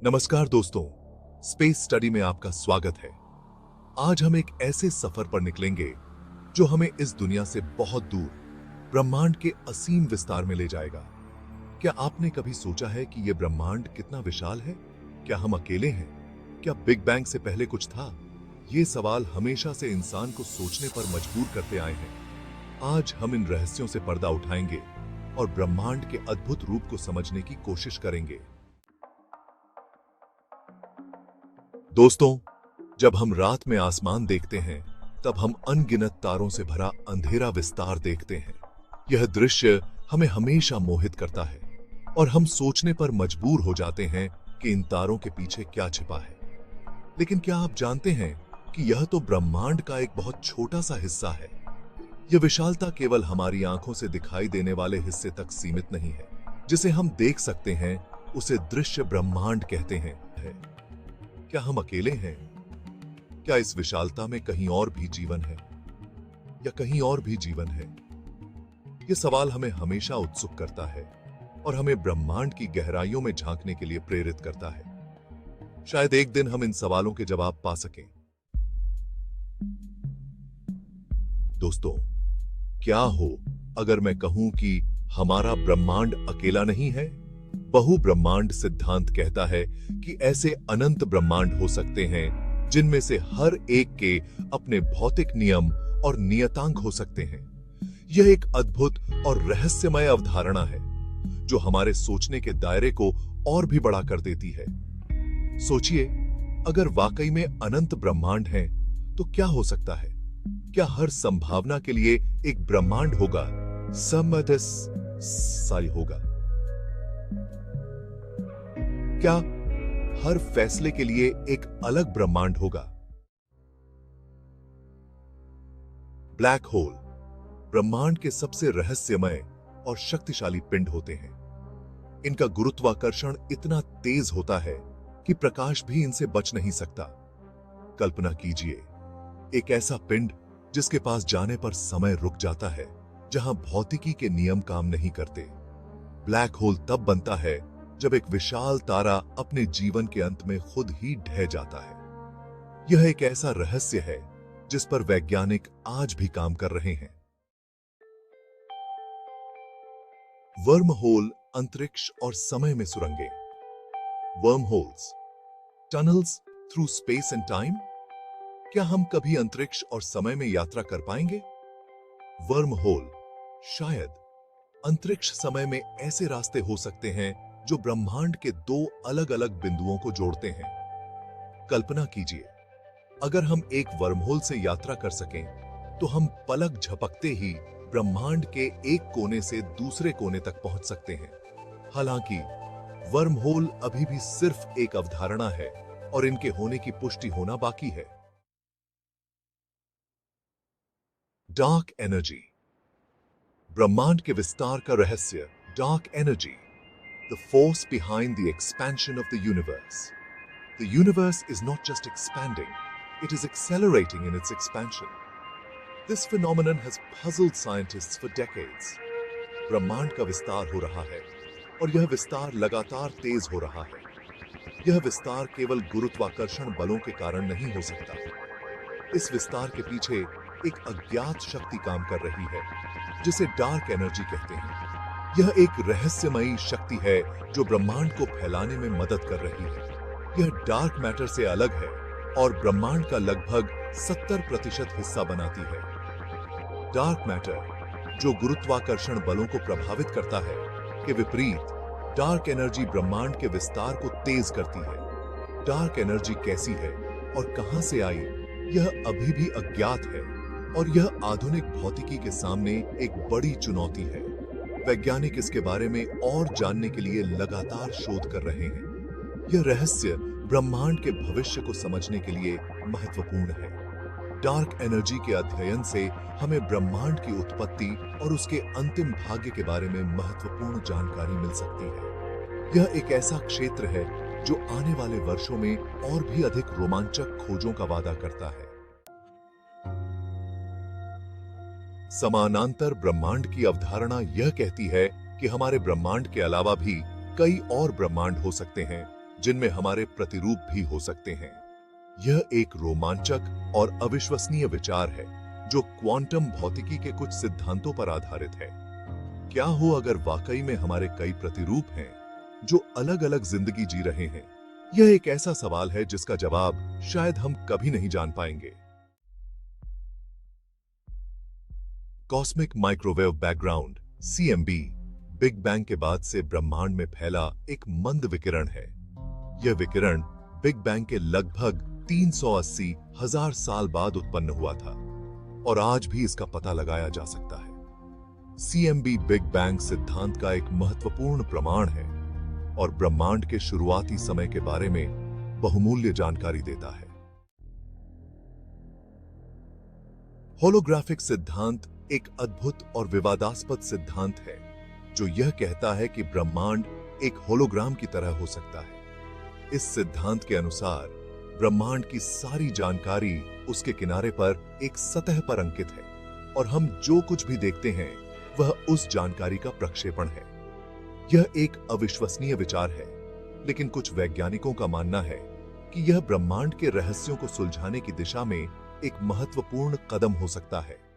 नमस्कार दोस्तों, space study में आपका स्वागत है। आज हम एक ऐसे सफर पर निकलेंगे जो हमें इस दुनिया से बहुत दूर ब्रह्मांड के असीम विस्तार में ले जाएगा। क्या आपने कभी सोचा है कि यह ब्रह्मांड कितना विशाल है? क्या हम अकेले हैं? क्या बिग बैंग से पहले कुछ था? ये सवाल हमेशा से इंसान को सोचने पर मजबूर करते आए हैं। आज हम इन रहस्यों से पर्दा उठाएंगे और ब्रह्मांड के अद्भुत रूप को समझने की कोशिश करेंगे। दोस्तों, जब हम रात में आसमान देखते हैं तब हम अनगिनत तारों से भरा अंधेरा विस्तार देखते हैं। यह दृश्य हमें हमेशा मोहित करता है और हम सोचने पर मजबूर हो जाते हैं कि इन तारों के पीछे क्या छिपा है। लेकिन क्या आप जानते हैं कि यह तो ब्रह्मांड का एक बहुत छोटा सा हिस्सा है। यह विशालता केवल हमारी आंखों से दिखाई देने वाले हिस्से तक सीमित नहीं है। जिसे हम देख सकते हैं उसे दृश्य ब्रह्मांड कहते हैं। क्या हम अकेले हैं? क्या इस विशालता में कहीं और भी जीवन है या कहीं और भी जीवन है? यह सवाल हमें हमेशा उत्सुक करता है और हमें ब्रह्मांड की गहराइयों में झांकने के लिए प्रेरित करता है। शायद एक दिन हम इन सवालों के जवाब पा सकें। दोस्तों, क्या हो अगर मैं कहूं कि हमारा ब्रह्मांड अकेला नहीं है? बहु ब्रह्मांड सिद्धांत कहता है कि ऐसे अनंत ब्रह्मांड हो सकते हैं जिनमें से हर एक के अपने भौतिक नियम और नियतांक हो सकते हैं। यह एक अद्भुत और रहस्यमय अवधारणा है जो हमारे सोचने के दायरे को और भी बड़ा कर देती है। सोचिए, अगर वाकई में अनंत ब्रह्मांड हैं, तो क्या हो सकता है? क्या हर संभावना के लिए एक ब्रह्मांड होगा? साई होगा? क्या हर फैसले के लिए एक अलग ब्रह्मांड होगा? ब्लैक होल ब्रह्मांड के सबसे रहस्यमय और शक्तिशाली पिंड होते हैं। इनका गुरुत्वाकर्षण इतना तेज होता है कि प्रकाश भी इनसे बच नहीं सकता। कल्पना कीजिए, एक ऐसा पिंड जिसके पास जाने पर समय रुक जाता है, जहां भौतिकी के नियम काम नहीं करते। ब्लैक होल तब बनता है जब एक विशाल तारा अपने जीवन के अंत में खुद ही ढह जाता है। यह एक ऐसा रहस्य है जिस पर वैज्ञानिक आज भी काम कर रहे हैं। वर्म होल अंतरिक्ष और समय में सुरंगें। Worm holes, tunnels through space and time. क्या हम कभी अंतरिक्ष और समय में यात्रा कर पाएंगे? वर्म होल, शायद अंतरिक्ष समय में ऐसे रास्ते हो सकते हैं जो ब्रह्मांड के दो अलग अलग बिंदुओं को जोड़ते हैं। कल्पना कीजिए, अगर हम एक वर्महोल से यात्रा कर सकें तो हम पलक झपकते ही ब्रह्मांड के एक कोने से दूसरे कोने तक पहुंच सकते हैं। हालांकि वर्महोल अभी भी सिर्फ एक अवधारणा है और इनके होने की पुष्टि होना बाकी है। डार्क एनर्जी, ब्रह्मांड के विस्तार का रहस्य। Dark energy, the force behind the expansion of the universe. The universe is not just expanding, it is accelerating in its expansion. This phenomenon has puzzled scientists for decades. ब्रह्मांड का विस्तार हो रहा है और यह विस्तार लगातार तेज हो रहा है। यह विस्तार केवल गुरुत्वाकर्षण बलों के कारण नहीं हो सकता। इस विस्तार के पीछे एक अज्ञात शक्ति काम कर रही है जिसे डार्क एनर्जी कहते हैं। यह एक रहस्यमयी शक्ति है जो ब्रह्मांड को फैलाने में मदद कर रही है। यह डार्क मैटर से अलग है और ब्रह्मांड का लगभग 70% हिस्सा बनाती है। डार्क मैटर, जो गुरुत्वाकर्षण बलों को प्रभावित करता है, के विपरीत डार्क एनर्जी ब्रह्मांड के विस्तार को तेज करती है। डार्क एनर्जी कैसी है और कहां से आई, यह अभी भी अज्ञात है और यह आधुनिक भौतिकी के सामने एक बड़ी चुनौती है। वैज्ञानिक इसके बारे में और जानने के लिए लगातार शोध कर रहे हैं। यह रहस्य ब्रह्मांड के भविष्य को समझने के लिए महत्वपूर्ण है। डार्क एनर्जी के अध्ययन से हमें ब्रह्मांड की उत्पत्ति और उसके अंतिम भाग्य के बारे में महत्वपूर्ण जानकारी मिल सकती है। यह एक ऐसा क्षेत्र है जो आने वाले वर्षों में और भी अधिक रोमांचक खोजों का वादा करता है। समानांतर ब्रह्मांड की अवधारणा यह कहती है कि हमारे ब्रह्मांड के अलावा भी कई और ब्रह्मांड हो सकते हैं जिनमें हमारे प्रतिरूप भी हो सकते हैं। यह एक रोमांचक और अविश्वसनीय विचार है जो क्वांटम भौतिकी के कुछ सिद्धांतों पर आधारित है। क्या हो अगर वाकई में हमारे कई प्रतिरूप हैं जो अलग-अलग जिंदगी जी रहे हैं? यह एक ऐसा सवाल है जिसका जवाब शायद हम कभी नहीं जान पाएंगे। Cosmic microwave background (CMB) big bang के बाद से ब्रह्मांड में फैला एक मंद विकिरण है। यह विकिरण बिग बैंग के लगभग 380 हजार साल बाद उत्पन्न हुआ था और आज भी इसका पता लगाया जा सकता है। CMB बिग बैंग सिद्धांत का एक महत्वपूर्ण प्रमाण है और ब्रह्मांड के शुरुआती समय के बारे में बहुमूल्य जानकारी देता है। होलोग्राफिक सिद्धांत एक अद्भुत और विवादास्पद सिद्धांत है जो यह कहता है कि ब्रह्मांड एक होलोग्राम की तरह हो सकता है। इस सिद्धांत के अनुसार ब्रह्मांड की सारी जानकारी उसके किनारे पर एक सतह पर अंकित है और हम जो कुछ भी देखते हैं वह उस जानकारी का प्रक्षेपण है। यह एक अविश्वसनीय विचार है, लेकिन कुछ वैज्ञानिकों का मानना है कि यह ब्रह्मांड के रहस्यों को सुलझाने की दिशा में एक महत्वपूर्ण कदम हो सकता है।